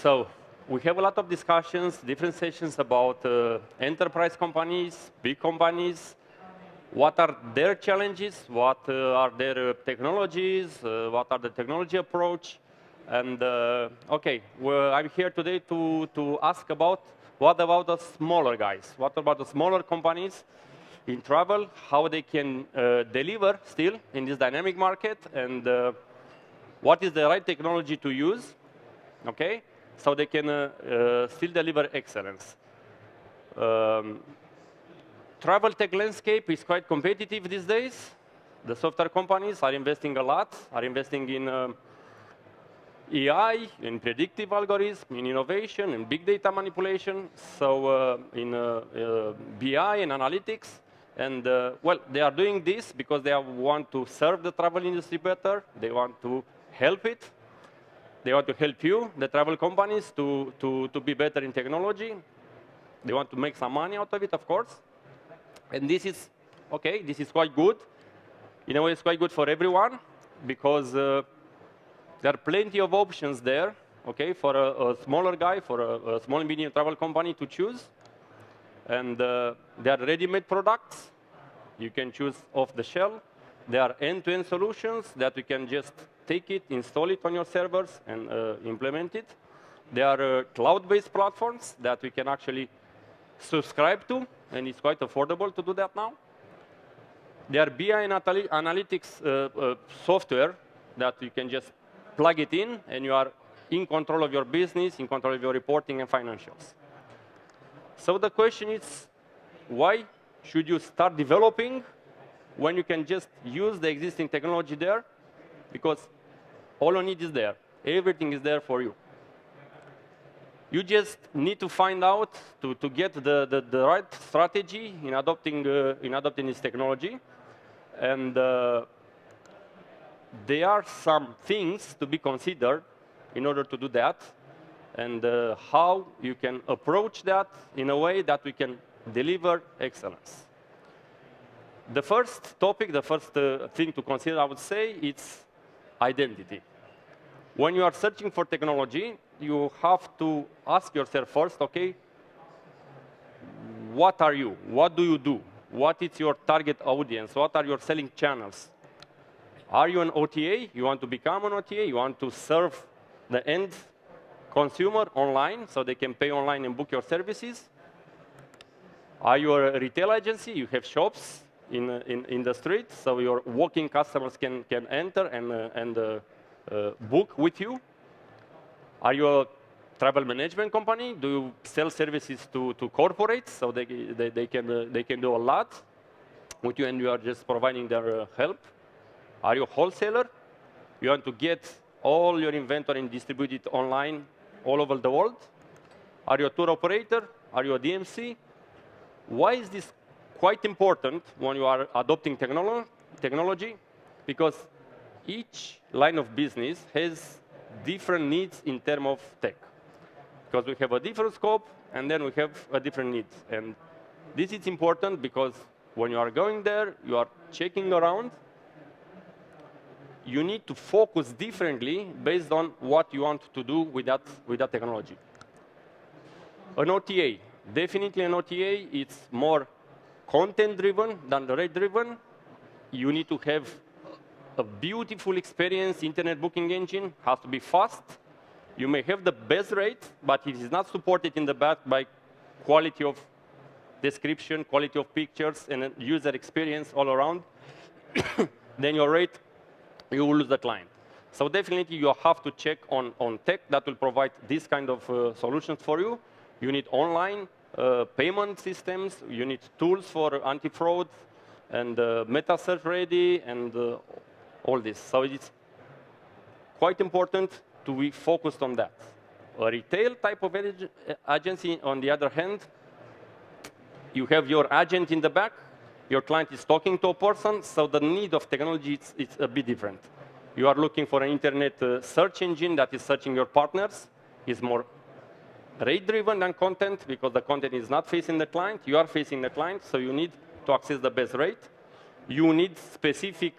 So we have a lot of discussions, different sessions about enterprise companies, big companies. What are their challenges? What are their technologies? What are the technology approach? And okay, well, I'm here today to ask about what about the smaller guys? What about the smaller companies in travel? How they can deliver still in this dynamic market? And what is the right technology to use? Okay, so they can still deliver excellence. Travel tech landscape is quite competitive these days. The software companies are investing a lot, are investing in AI, in predictive algorithms, in innovation, in big data manipulation, so in BI and analytics. And well, they are doing this because they want to serve the travel industry better. They want to help it. They want to help you, the travel companies, to be better in technology. They want to make some money out of it, of course. And this is, okay, this is quite good. In a way, it's quite good for everyone because there are plenty of options there, okay, for a smaller guy, for a small and medium travel company to choose. And they are ready-made products. You can choose off the shelf. They are end-to-end solutions that you can just take it, install it on your servers, and implement it. They are cloud-based platforms that we can actually subscribe to, and it's quite affordable to do that now. They are BI and analytics software that you can just plug it in, and you are in control of your business, in control of your reporting and financials. So the question is, why should you start developing when you can just use the existing technology there? Because all you need is there. Everything is there for you. You just need to find out to get the right strategy in adopting this technology. And there are some things to be considered in order to do that, and how you can approach that in a way that we can deliver excellence. The first topic, the first thing to consider, I would say, it's identity. When you are searching for technology, you have to ask yourself first, okay, what are you? What do you do? What is your target audience? What are your selling channels? Are you an OTA? You want to become an OTA? You want to serve the end consumer online so they can pay online and book your services? Are you a retail agency? You have shops in the street, so your walking customers can enter and book with you. Are you a travel management company? Do you sell services to corporates so they can do a lot with you and you are just providing their help? Are you a wholesaler? You want to get all your inventory and distribute it online all over the world? Are you a tour operator? Are you a DMC? Why is this quite important when you are adopting technology? Because each line of business has different needs in terms of tech. Because we have a different scope, and then we have a different needs. And this is important because when you are going there, you are checking around. You need to focus differently based on what you want to do with that technology. An OTA, definitely an OTA, it's more content-driven than rate-driven. You need to have a beautiful experience. Internet booking engine has to be fast. You may have the best rate, but it is not supported in the back by quality of description, quality of pictures, and user experience all around. Then your rate, you will lose the client. So definitely you have to check on tech that will provide this kind of solutions for you. You need online payment systems. You need tools for anti-fraud and meta-search ready and all this. So it's quite important to be focused on that. A retail type of agency, on the other hand, you have your agent in the back. Your client is talking to a person, so the need of technology is a bit different. You are looking for an internet search engine that is searching your partners. It's more rate-driven than content because the content is not facing the client. You are facing the client, so you need to access the best rate. You need specific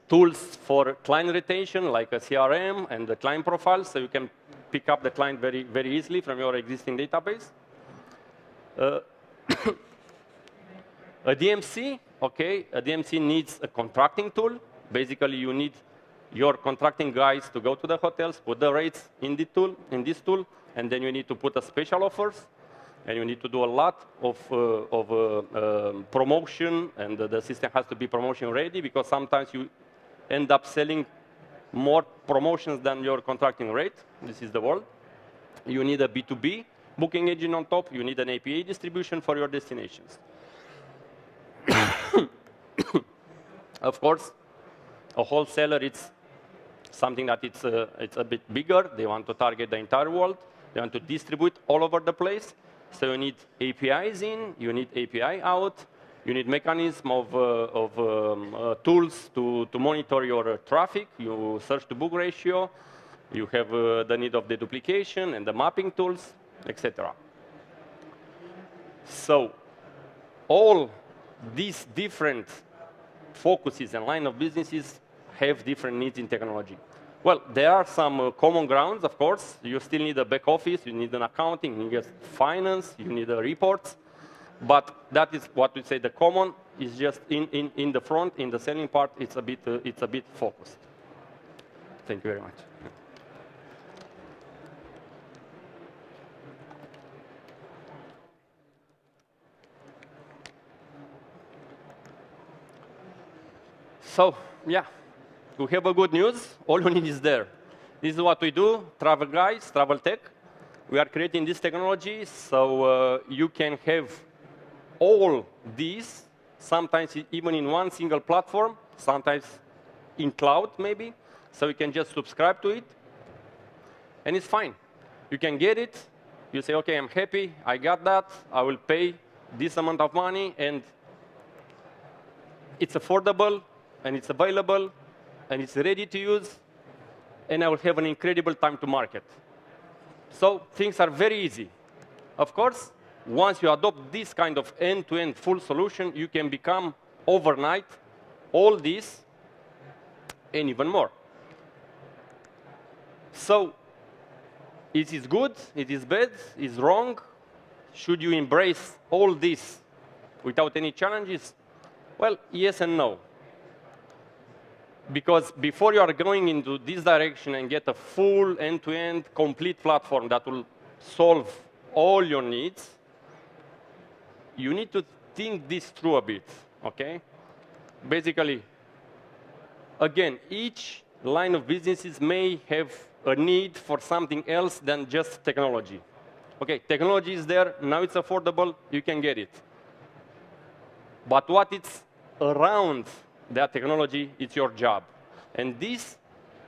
tools for client retention, like a CRM and the client profile, so you can pick up the client very, very easily from your existing database. A DMC, okay, a DMC needs a contracting tool. Basically, you need your contracting guys to go to the hotels, put the rates in this tool, and then you need to put a special offers, and you need to do a lot of promotion, and the system has to be promotion ready, because sometimes you end up selling more promotions than your contracting rate. This is the world. You need a B2B booking engine on top. You need an APA distribution for your destinations. Of course, a wholesaler, it's something that it's a bit bigger. They want to target the entire world. They want to distribute all over the place. So you need APIs in, you need API out, you need mechanism of tools to monitor your traffic, you search to book ratio, you have the need of the duplication and the mapping tools, etc. So all these different focuses and line of businesses have different needs in technology. Well, there are some common grounds, of course. You still need a back office, you need an accounting, you need finance, you need reports. But that is what we say the common is just in the front, in the selling part, it's a bit focused. Thank you very much. So, yeah, we have a good news. All you need is there. This is what we do, travel guys, travel tech. We are creating this technology so you can have all these, sometimes even in one single platform, sometimes in cloud maybe, so you can just subscribe to it, and it's fine. You can get it. You say, OK, I'm happy. I got that. I will pay this amount of money, and it's affordable, and it's available, and it's ready to use, and I will have an incredible time to market. So things are very easy. Of course, once you adopt this kind of end-to-end full solution, you can become overnight all this and even more. So it is good, it is bad, it is wrong. Should you embrace all this without any challenges? Well, yes and no. Because before you are going into this direction and get a full end-to-end complete platform that will solve all your needs, you need to think this through a bit, okay? Basically, again, each line of businesses may have a need for something else than just technology. Okay, technology is there, now it's affordable, you can get it. But what it's around that technology, it's your job. And this,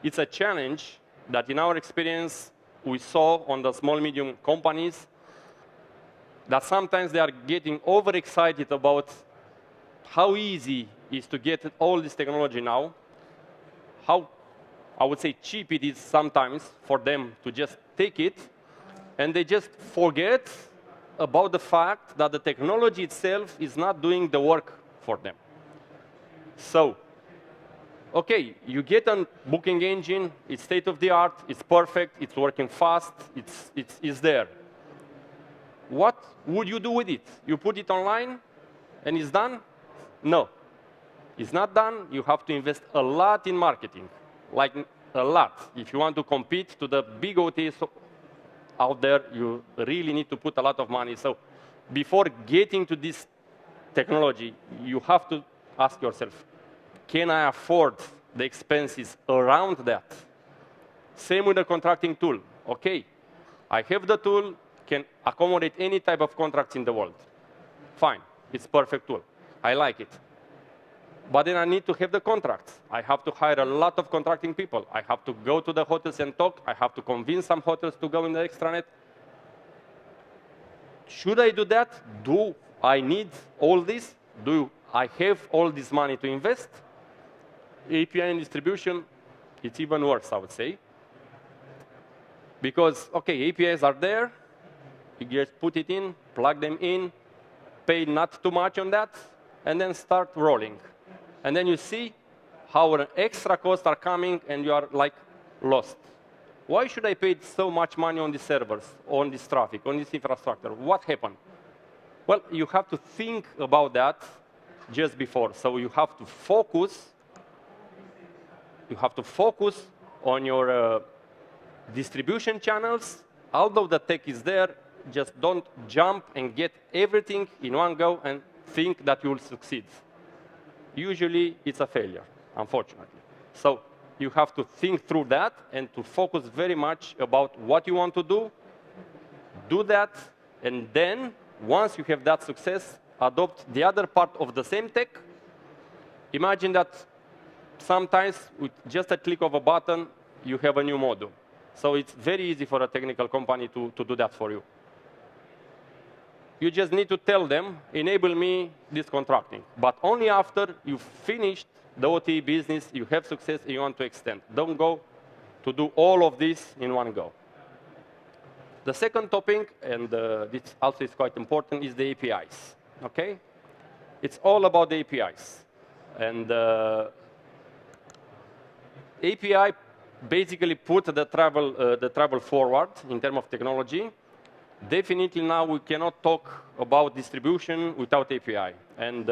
it's a challenge that in our experience, we saw on the small, medium companies, that sometimes they are getting overexcited about how easy it is to get all this technology now, how, I would say, cheap it is sometimes for them to just take it, and they just forget about the fact that the technology itself is not doing the work for them. So, OK, you get a booking engine, it's state-of-the-art, it's perfect, it's working fast, it's there. What would you do with it? You put it online, and it's done? No. It's not done. You have to invest a lot in marketing, like a lot. If you want to compete to the big OTAs out there, you really need to put a lot of money. So before getting to this technology, you have to ask yourself, can I afford the expenses around that? Same with the contracting tool. OK, I have the tool, can accommodate any type of contracts in the world. Fine, it's a perfect tool. I like it. But then I need to have the contracts. I have to hire a lot of contracting people. I have to go to the hotels and talk. I have to convince some hotels to go in the extranet. Should I do that? Do I need all this? Do I have all this money to invest? API and distribution, it's even worse, I would say. Because, OK, APIs are there. You just put it in, plug them in, pay not too much on that, and then start rolling. And then you see how extra costs are coming, and you are like lost. why should I pay so much money on these servers, on this traffic, on this infrastructure? What happened? Well, you have to think about that just before. So you have to focus. You have to focus on your distribution channels. Although the tech is there, just don't jump and get everything in one go and think that you will succeed. Usually, it's a failure, unfortunately. So you have to think through that and to focus very much about what you want to do that, and then once you have that success, adopt the other part of the same tech. Imagine that sometimes with just a click of a button, you have a new module. So it's very easy for a technical company to do that for you. You just need to tell them, enable me this contracting. But only after you've finished the OTA business, you have success, and you want to extend. Don't go to do all of this in one go. The second topic, and this also is quite important, is the APIs. Okay? It's all about the APIs. And API basically put the travel forward in terms of technology. Definitely now we cannot talk about distribution without API. And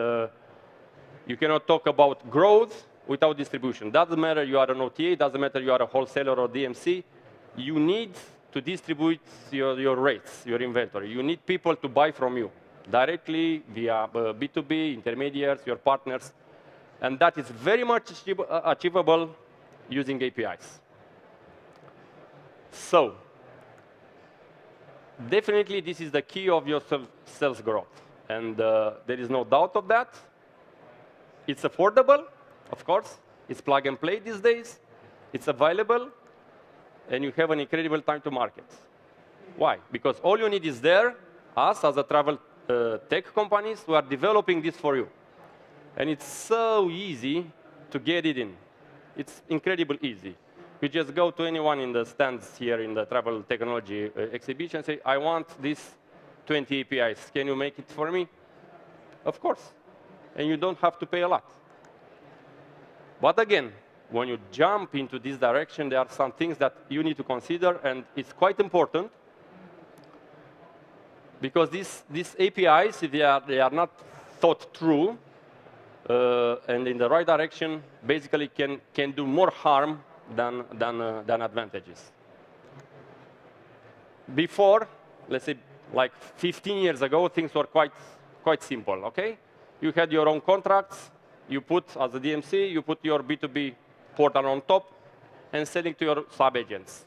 you cannot talk about growth without distribution. Doesn't matter you are an OTA, doesn't matter you are a wholesaler or DMC. You need to distribute your rates, your inventory. You need people to buy from you directly via B2B, intermediaries, your partners. And that is very much achievable using APIs. So definitely, this is the key of your sales growth. And there is no doubt of that. It's affordable, of course. It's plug and play these days. It's available. And you have an incredible time to market. Why? Because all you need is there, us as a travel tech companies who are developing this for you. And it's so easy to get it in. It's incredibly easy. You just go to anyone in the stands here in the travel technology exhibition and say, I want these 20 APIs. Can you make it for me? Of course. And you don't have to pay a lot. But again, when you jump into this direction, there are some things that you need to consider, and it's quite important. Because these APIs, if they are not thought through and in the right direction, basically can do more harm than advantages. Before, let's say like 15 years ago, things were quite simple, okay? You had your own contracts. You put, as a DMC, you put your B2B portal on top and sell it to your sub-agents.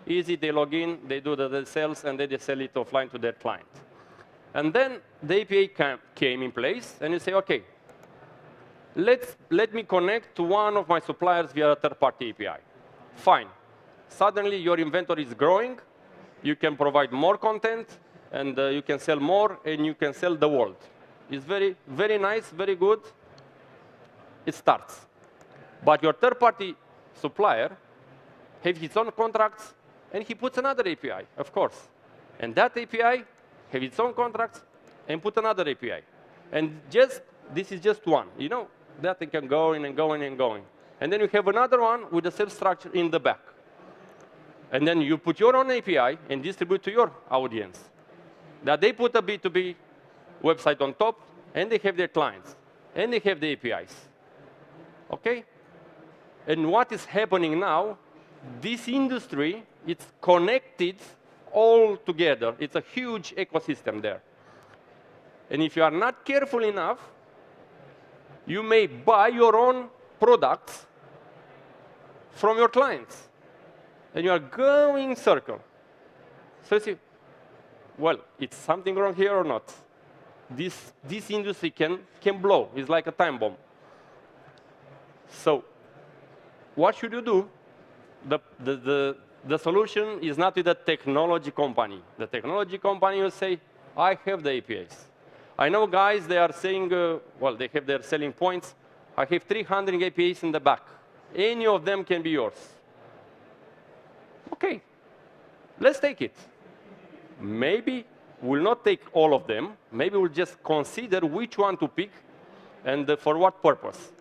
Easy, they log in, they do the sales, and then they sell it offline to their client. And then the API came in place, and you say, OK, let me connect to one of my suppliers via a third-party API. Fine. Suddenly, your inventory is growing. You can provide more content, and you can sell more, and you can sell the world. It's very, very nice, very good. It starts. But your third-party supplier has its own contracts, and he puts another API, of course. And that API has its own contracts and put another API. And this is just one. You know, that thing can go in and going and going. And then you have another one with the same structure in the back. And then you put your own API and distribute to your audience. That they put a B2B website on top, and they have their clients, and they have the APIs. OK? And what is happening now, this industry, it's connected all together. It's a huge ecosystem there. And if you are not careful enough, you may buy your own products from your clients. And you are going in circle. So you see, well, is something wrong here or not? This industry can blow. It's like a time bomb. So what should you do? The solution is not with a technology company. The technology company will say, I have the APIs. I know guys, they are saying, well, they have their selling points. I have 300 APIs in the back. Any of them can be yours. OK, let's take it. Maybe we'll not take all of them. Maybe we'll just consider which one to pick and for what purpose.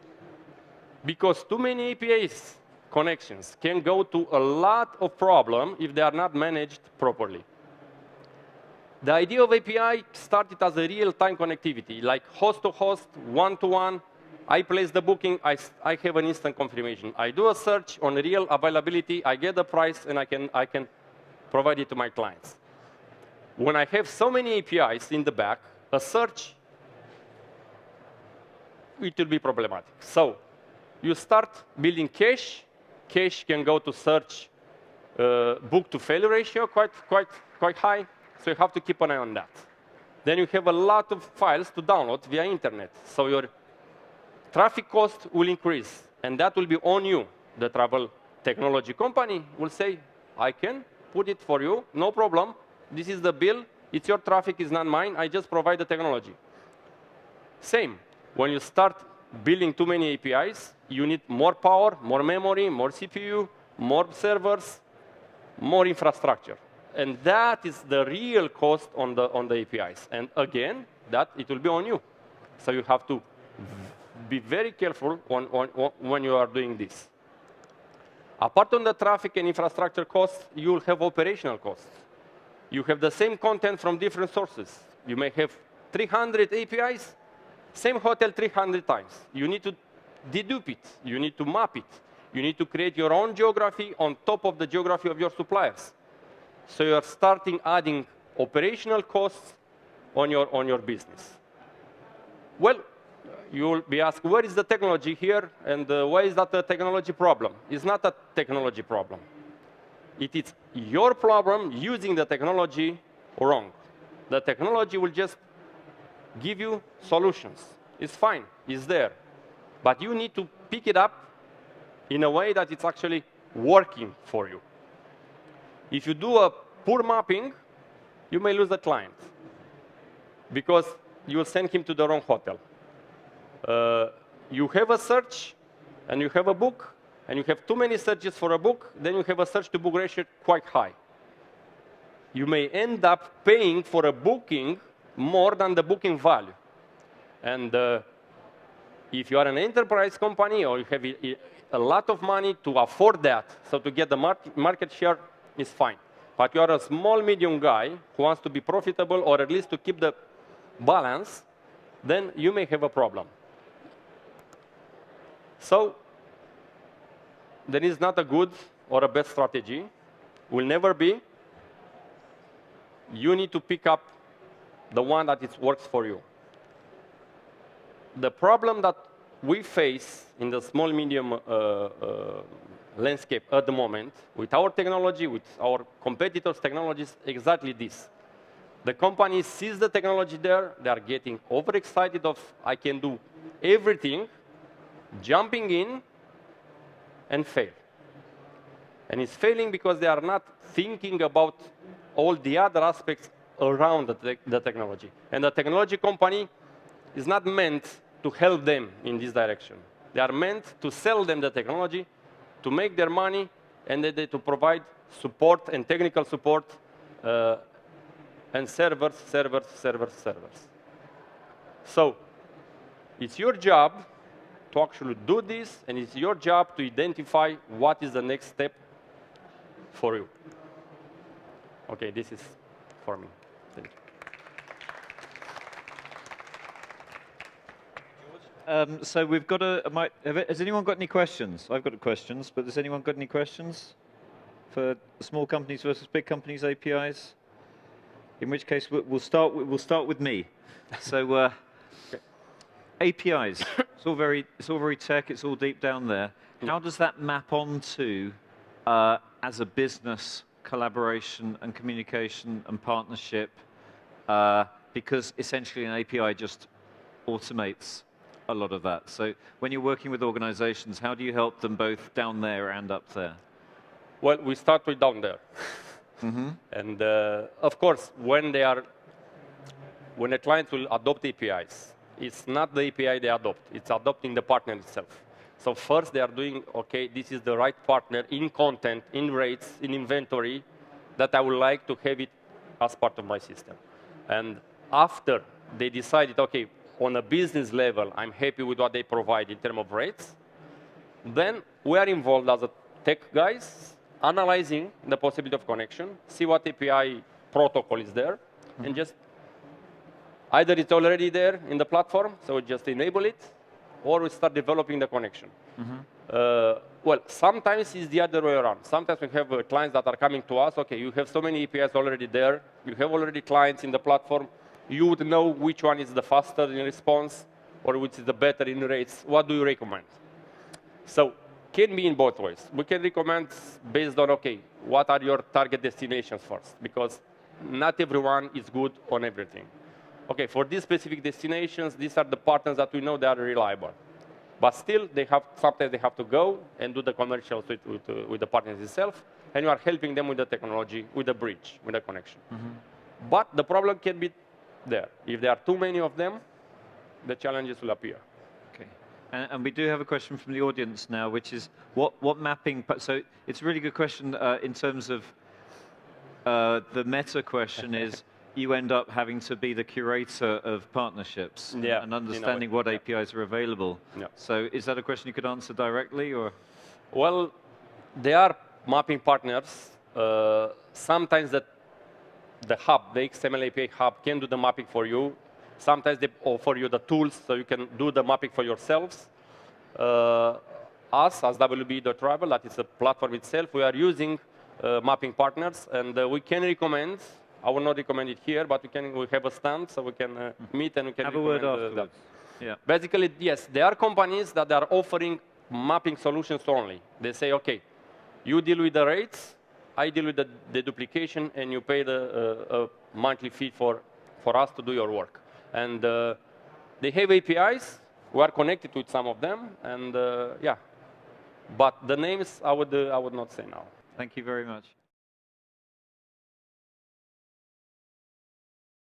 Because too many APIs connections can go to a lot of problems if they are not managed properly. The idea of API started as a real-time connectivity, like host-to-host, one-to-one. I place the booking, I have an instant confirmation. I do a search on real availability, I get the price, and I can provide it to my clients. When I have so many APIs in the back, a search, it will be problematic. So you start building cache. Cache can go to search, book-to-failure ratio quite high. So you have to keep an eye on that. Then you have a lot of files to download via internet. So your traffic cost will increase. And that will be on you. The travel technology company will say, I can put it for you, no problem. This is the bill. It's your traffic, it's not mine. I just provide the technology. Same. When you start building too many APIs, you need more power, more memory, more CPU, more servers, more infrastructure. And that is the real cost on the APIs. And again, that it will be on you. So you have to be very careful when you are doing this. Apart from the traffic and infrastructure costs, you will have operational costs. You have the same content from different sources. You may have 300 APIs, same hotel 300 times. You need to dedupe it. You need to map it. You need to create your own geography on top of the geography of your suppliers. So you are starting adding operational costs on your business. Well, you will be asked, where is the technology here, and why is that a technology problem? It's not a technology problem. It is your problem using the technology wrong. The technology will just give you solutions. It's fine, it's there. But you need to pick it up in a way that it's actually working for you. If you do a poor mapping, you may lose the client because you will send him to the wrong hotel. You have a search and you have a book, and you have too many searches for a book, then you have a search-to-book ratio quite high. You may end up paying for a booking more than the booking value. And if you are an enterprise company or you have a lot of money to afford that, so to get the market share is fine. But you are a small, medium guy who wants to be profitable or at least to keep the balance, then you may have a problem. So there is not a good or a bad strategy. Will never be. You need to pick up the one that it works for you. The problem that we face in the small, medium landscape at the moment with our technology, with our competitors' technologies, exactly this. The company sees the technology there. They are getting overexcited of, I can do everything, jumping in, and fail. And it's failing because they are not thinking about all the other aspects around the technology. And the technology company is not meant to help them in this direction. They are meant to sell them the technology, to make their money, and to provide support and technical support and servers. So it's your job to actually do this, and it's your job to identify what is the next step for you. OK, this is for me. Thank you. So we've got has anyone got any questions? I've got questions, but has anyone got any questions for small companies versus big companies APIs? In which case, we'll start with me. So APIs, it's all very tech. It's all deep down there. How does that map onto as a business collaboration and communication and partnership? Because essentially an API just automates a lot of that. So when you're working with organizations, how do you help them both down there and up there? Well, we start with down there. Mm-hmm. And of course, when a client will adopt APIs, it's not the API they adopt. It's adopting the partner itself. So first, they are doing, OK, this is the right partner in content, in rates, in inventory, that I would like to have it as part of my system. And after they decided, OK, on a business level, I'm happy with what they provide in terms of rates, then we are involved as a tech guys analyzing the possibility of connection, see what API protocol is there, and just either it's already there in the platform, so we just enable it, or we start developing the connection. Well, sometimes it's the other way around. Sometimes we have clients that are coming to us, okay, you have so many APIs already there, you have already clients in the platform, you would know which one is the faster in response, or which is the better in rates. What do you recommend? So, can be in both ways. We can recommend based on, okay, what are your target destinations first? Because not everyone is good on everything. Okay, for these specific destinations, these are the partners that we know they are reliable. But still, sometimes they have to go and do the commercials with the partners itself, and you are helping them with the technology, with the bridge, with the connection. But the problem can be there. If there are too many of them, the challenges will appear. Okay. And we do have a question from the audience now, which is what mapping, so it's a really good question in terms of the meta question is, you end up having to be the curator of partnerships and understanding what APIs are available. So is that a question you could answer directly, or? Well, there are mapping partners. Sometimes the hub, the XML API hub, can do the mapping for you. Sometimes they offer you the tools so you can do the mapping for yourselves. Us, as wbe.travel, that is a platform itself, we are using mapping partners, and we can recommend. I will not recommend it here, but we have a stand, so we can meet and we can have a word recommend afterwards. Yeah. Basically, yes, there are companies that are offering mapping solutions only. They say, okay, you deal with the rates, I deal with the duplication, and you pay a monthly fee for us to do your work. And they have APIs. We are connected with some of them, and yeah. But the names I would not say now. Thank you very much.